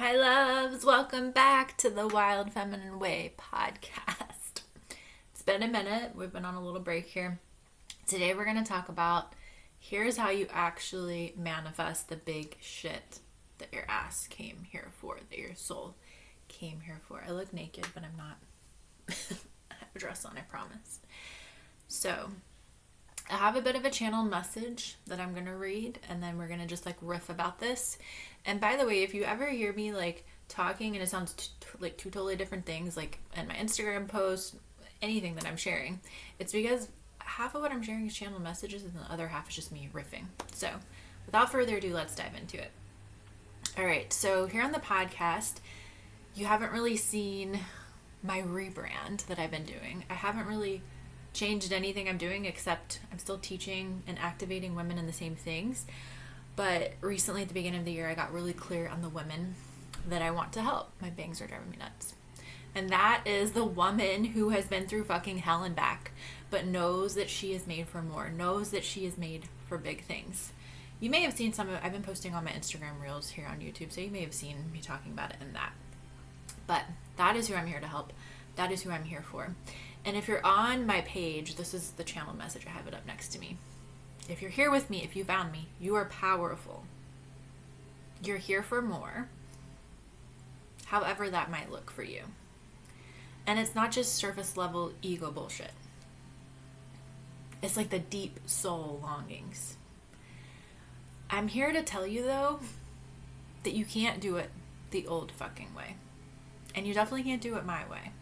Hi loves, welcome back to the Wild Feminine Way podcast. It's been a minute, we've been on a little break here. Today we're going to talk about here's how you actually manifest the big shit that your ass came here for, that your soul came here for. I look naked, but I'm not. I have a dress on, I promise. So, I have a bit of a channeled message that I'm going to read, and then we're going to just riff about this. And by the way, if you ever hear me talking and it sounds like two totally different things, like in my Instagram post, anything that I'm sharing, it's because half of what I'm sharing is channeled messages and the other half is just me riffing. So without further ado, let's dive into it. All right. So here on the podcast, you haven't really seen my rebrand that I've been doing. I haven't really changed anything I'm doing, except I'm still teaching and activating women in the same things. But recently at the beginning of the year, I got really clear on the women that I want to help. My bangs are driving me nuts. And that is the woman who has been through fucking hell and back, but knows that she is made for more, knows that she is made for big things. You may have seen I've been posting on my Instagram reels here on YouTube, so you may have seen me talking about it in that. But that is who I'm here to help. That is who I'm here for. And if you're on my page, this is the channel message. I have it up next to me. If you're here with me, if you found me, you are powerful. You're here for more, however that might look for you. And it's not just surface level ego bullshit. It's like the deep soul longings. I'm here to tell you, though, that you can't do it the old fucking way. And you definitely can't do it my way.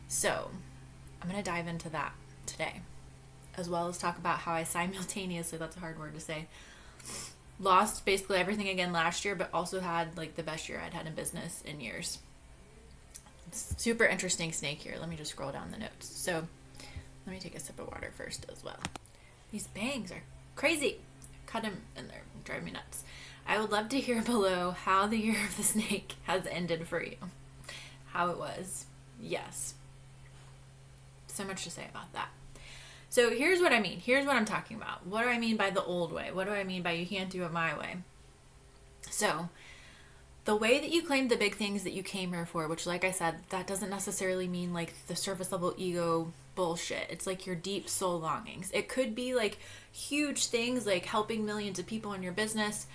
So, I'm going to dive into that today, as well as talk about how I simultaneously, that's a hard word to say, lost basically everything again last year, but also had the best year I'd had in business in years. Super interesting snake here. Let me just scroll down the notes. So, let me take a sip of water first as well. These bangs are crazy. Cut them and they're driving me nuts. I would love to hear below how the year of the snake has ended for you. How it was. Yes. So much to say about that. So here's what I mean. Here's what I'm talking about. What do I mean by the old way? What do I mean by you can't do it my way? So the way that you claim the big things that you came here for, which like I said, that doesn't necessarily mean the surface level ego bullshit. It's your deep soul longings. It could be huge things like helping millions of people in your business,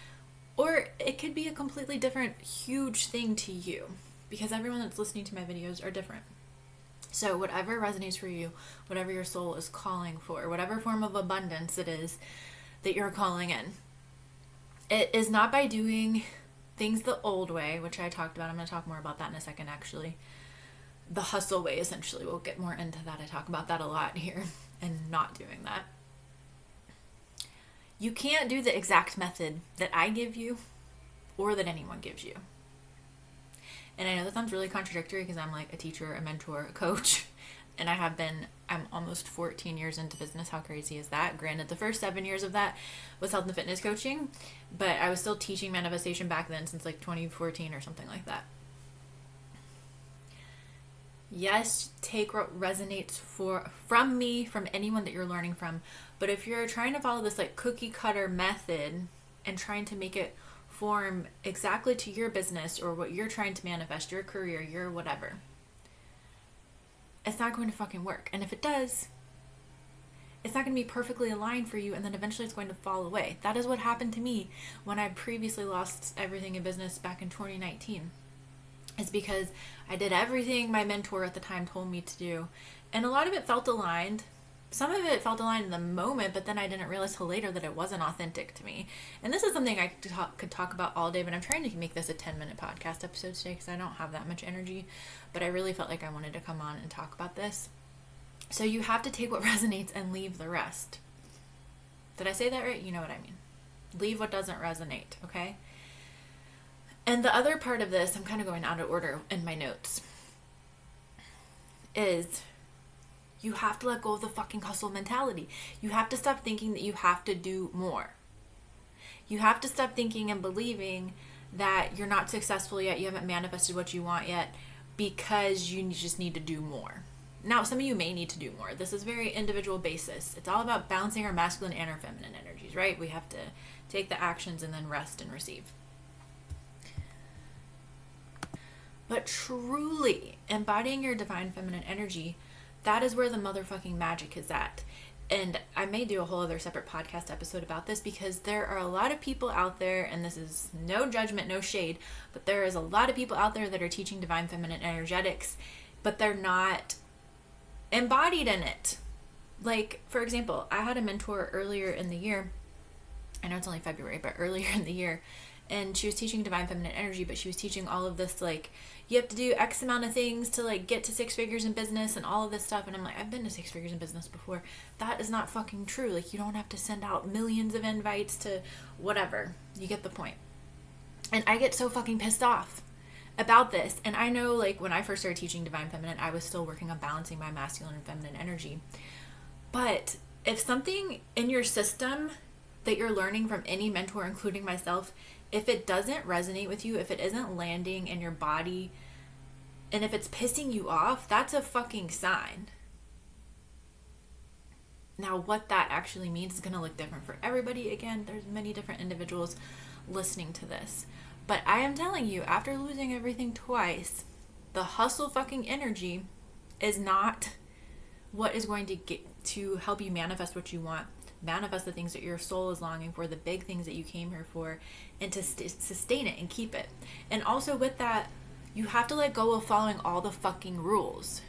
or it could be a completely different huge thing to you, because everyone that's listening to my videos are different. So whatever resonates for you, whatever your soul is calling for, whatever form of abundance it is that you're calling in, it is not by doing things the old way, which I talked about. I'm going to talk more about that in a second, actually. The hustle way, essentially. We'll get more into that. I talk about that a lot here, and not doing that. You can't do the exact method that I give you or that anyone gives you. And I know that sounds really contradictory because I'm a teacher, a mentor, a coach, and I'm almost 14 years into business. How crazy is that? Granted, the first 7 years of that was health and fitness coaching, but I was still teaching manifestation back then since 2014 or something like that. Yes, take what resonates from me, from anyone that you're learning from, but if you're trying to follow this cookie cutter method and trying to make it form exactly to your business or what you're trying to manifest, your career, your whatever, it's not going to fucking work. And if it does, it's not going to be perfectly aligned for you, and then eventually it's going to fall away. That is what happened to me when I previously lost everything in business back in 2019. It's because I did everything my mentor at the time told me to do, and a lot of it felt aligned. Some of it felt aligned in the moment, but then I didn't realize till later that it wasn't authentic to me. And this is something I could talk about all day, but I'm trying to make this a 10-minute podcast episode today because I don't have that much energy. But I really felt like I wanted to come on and talk about this. So you have to take what resonates and leave the rest. Did I say that right? You know what I mean. Leave what doesn't resonate, okay? And the other part of this, I'm kind of going out of order in my notes, is you have to let go of the fucking hustle mentality. You have to stop thinking that you have to do more. You have to stop thinking and believing that you're not successful yet, you haven't manifested what you want yet, because you just need to do more. Now, some of you may need to do more. This is very individual basis. It's all about balancing our masculine and our feminine energies, right? We have to take the actions and then rest and receive. But truly embodying your divine feminine energy, that is where the motherfucking magic is at. And I may do a whole other separate podcast episode about this, because there are a lot of people out there, and this is no judgment, no shade, but there is a lot of people out there that are teaching divine feminine energetics, but they're not embodied in it. Like, for example, I had a mentor earlier in the year. I know it's only February, but earlier in the year, and she was teaching divine feminine energy, but she was teaching all of this, like, you have to do X amount of things to, like, get to 6 figures in business and all of this stuff. And I'm like, I've been to 6 figures in business before. That is not fucking true. Like, you don't have to send out millions of invites to whatever. You get the point. And I get so fucking pissed off about this. And I know, like, when I first started teaching divine feminine, I was still working on balancing my masculine and feminine energy. But if something in your system that you're learning from any mentor, including myself, if it doesn't resonate with you, if it isn't landing in your body, and if it's pissing you off, that's a fucking sign. Now, what that actually means is going to look different for everybody. Again, there's many different individuals listening to this. But I am telling you, after losing everything twice, the hustle fucking energy is not what is going to get to help you manifest what you want. Manifest the things that your soul is longing for, the big things that you came here for, and to sustain it and keep it. And also with that, you have to let go of following all the fucking rules,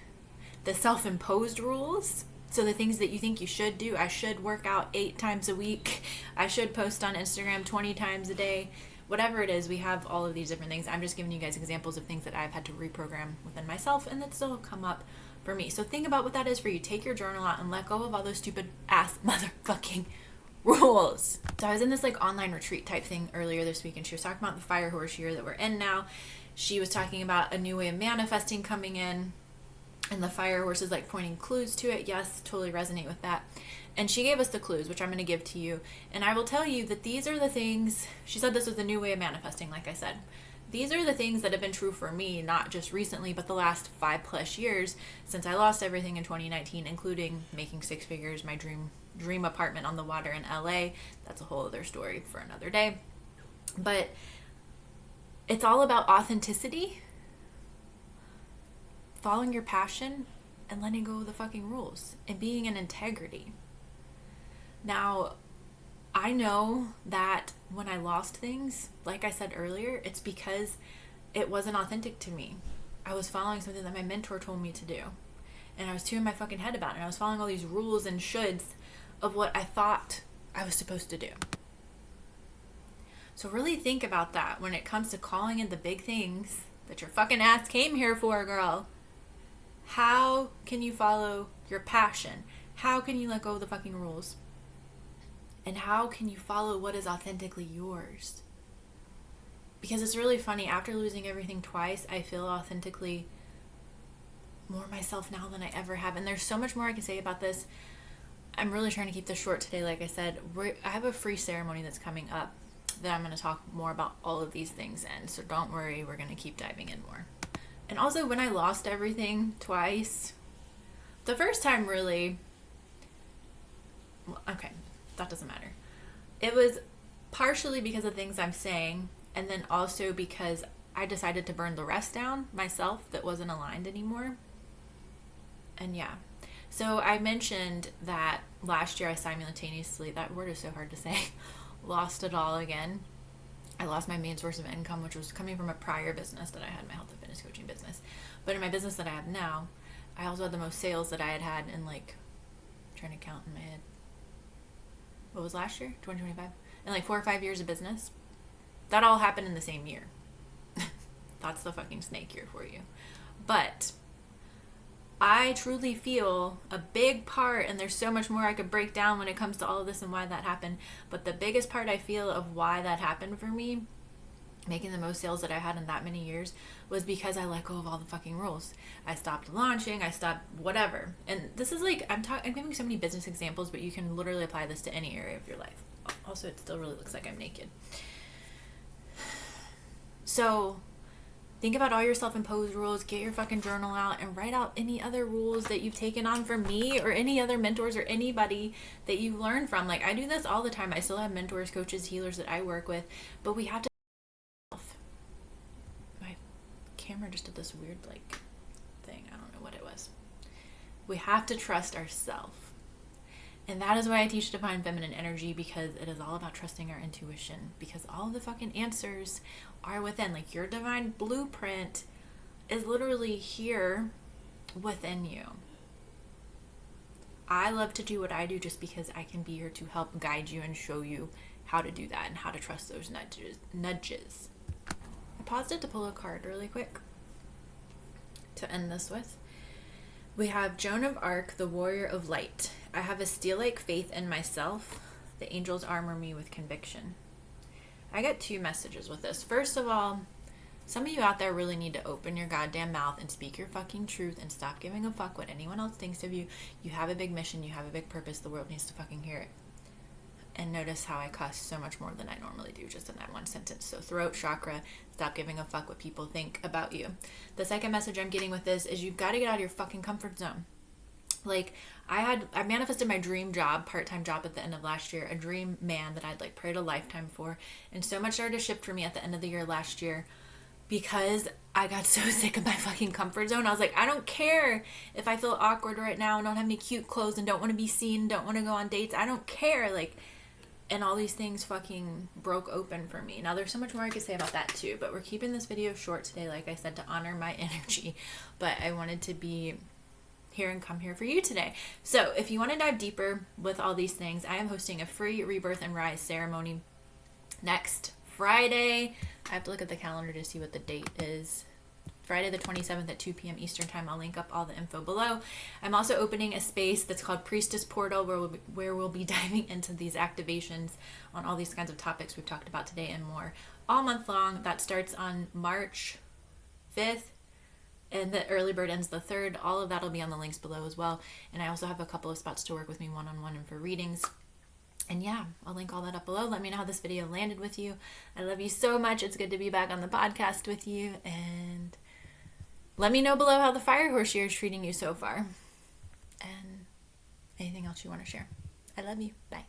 the self-imposed rules. So the things that you think you should do, I should work out 8 times a week, I should post on Instagram 20 times a day, whatever it is. We have all of these different things. I'm just giving you guys examples of things that I've had to reprogram within myself and that still come up for me. So think about what that is for you. Take your journal out and let go of all those stupid ass motherfucking rules. So I was in this, like, online retreat type thing earlier this week, and she was talking about the fire horse year that we're in now. She was talking about a new way of manifesting coming in, and the fire horse is, like, pointing clues to it. Yes, totally resonate with that. And she gave us the clues, which I'm going to give to you. And I will tell you that these are the things, she said this was the new way of manifesting, like I said. These are the things that have been true for me, not just recently, but the last 5+ years since I lost everything in 2019, including making 6 figures, my dream apartment on the water in LA. That's a whole other story for another day. But it's all about authenticity, following your passion, and letting go of the fucking rules, and being in integrity. Now, I know that when I lost things, like I said earlier, it's because it wasn't authentic to me. I was following something that my mentor told me to do, and I was too in my fucking head about it, and I was following all these rules and shoulds of what I thought I was supposed to do. So really think about that when it comes to calling in the big things that your fucking ass came here for, girl. How can you follow your passion? How can you let go of the fucking rules? And how can you follow what is authentically yours? Because it's really funny, after losing everything twice, I feel authentically more myself now than I ever have. And there's so much more I can say about this. I'm really trying to keep this short today. Like I said, I have a free ceremony that's coming up that I'm going to talk more about all of these things in. So don't worry, we're going to keep diving in more. And also, when I lost everything twice, the first time really, okay, that doesn't matter. It was partially because of things I'm saying, and then also because I decided to burn the rest down myself that wasn't aligned anymore. And yeah. So I mentioned that last year I simultaneously, that word is so hard to say, lost it all again. I lost my main source of income, which was coming from a prior business that I had, my health and fitness coaching business. But in my business that I have now, I also had the most sales that I had in, like, I'm trying to count in my head. What was last year? 2025? In like 4 or 5 years of business. That all happened in the same year. That's the fucking snake year for you. But I truly feel a big part, and there's so much more I could break down when it comes to all of this and why that happened, but the biggest part I feel of why that happened for me, making the most sales that I had in that many years, was because I let go of all the fucking rules. I stopped launching, I stopped whatever. And this is like, I'm giving so many business examples, but you can literally apply this to any area of your life. Also, it still really looks like I'm naked. So think about all your self-imposed rules, get your fucking journal out, and write out any other rules that you've taken on from me or any other mentors or anybody that you learn from. Like, I do this all the time. I still have mentors, coaches, healers that I work with, but we have to camera just did this weird like thing. I don't know what it was. We have to trust ourselves. And that is why I teach Divine Feminine Energy, because it is all about trusting our intuition, because all the fucking answers are within. Like, your divine blueprint is literally here within you. I love to do what I do just because I can be here to help guide you and show you how to do that and how to trust those nudges. I paused it to pull a card really quick to end this with. We have Joan of Arc, the Warrior of Light. I have a steel-like faith in myself. The angels armor me with conviction. I get 2 messages with this. First of all, some of you out there really need to open your goddamn mouth and speak your fucking truth and stop giving a fuck what anyone else thinks of you. You have a big mission. You have a big purpose. The world needs to fucking hear it. And notice how I cuss so much more than I normally do just in that one sentence. So throat chakra, stop giving a fuck what people think about you. The second message I'm getting with this is you've got to get out of your fucking comfort zone. Like, I manifested my dream job, part-time job at the end of last year, a dream man that I'd like prayed a lifetime for. And so much started to shift for me at the end of the year last year because I got so sick of my fucking comfort zone. I was like, I don't care if I feel awkward right now and don't have any cute clothes and don't want to be seen, don't want to go on dates. I don't care. Like, and all these things fucking broke open for me. Now, there's so much more I could say about that too, but we're keeping this video short today, like I said, to honor my energy. But I wanted to be here and come here for you today. So if you want to dive deeper with all these things, I am hosting a free Rebirth and Rise ceremony next Friday. I have to look at the calendar to see what the date is. Friday the 27th at 2 p.m. Eastern Time. I'll link up all the info below. I'm also opening a space that's called Priestess Portal where we'll be diving into these activations on all these kinds of topics we've talked about today and more all month long. That starts on March 5th and the early bird ends the 3rd. All of that will be on the links below as well. And I also have a couple of spots to work with me one-on-one and for readings. And yeah, I'll link all that up below. Let me know how this video landed with you. I love you so much. It's good to be back on the podcast with you. And let me know below how the Fire Horse year is treating you so far. And anything else you want to share. I love you. Bye.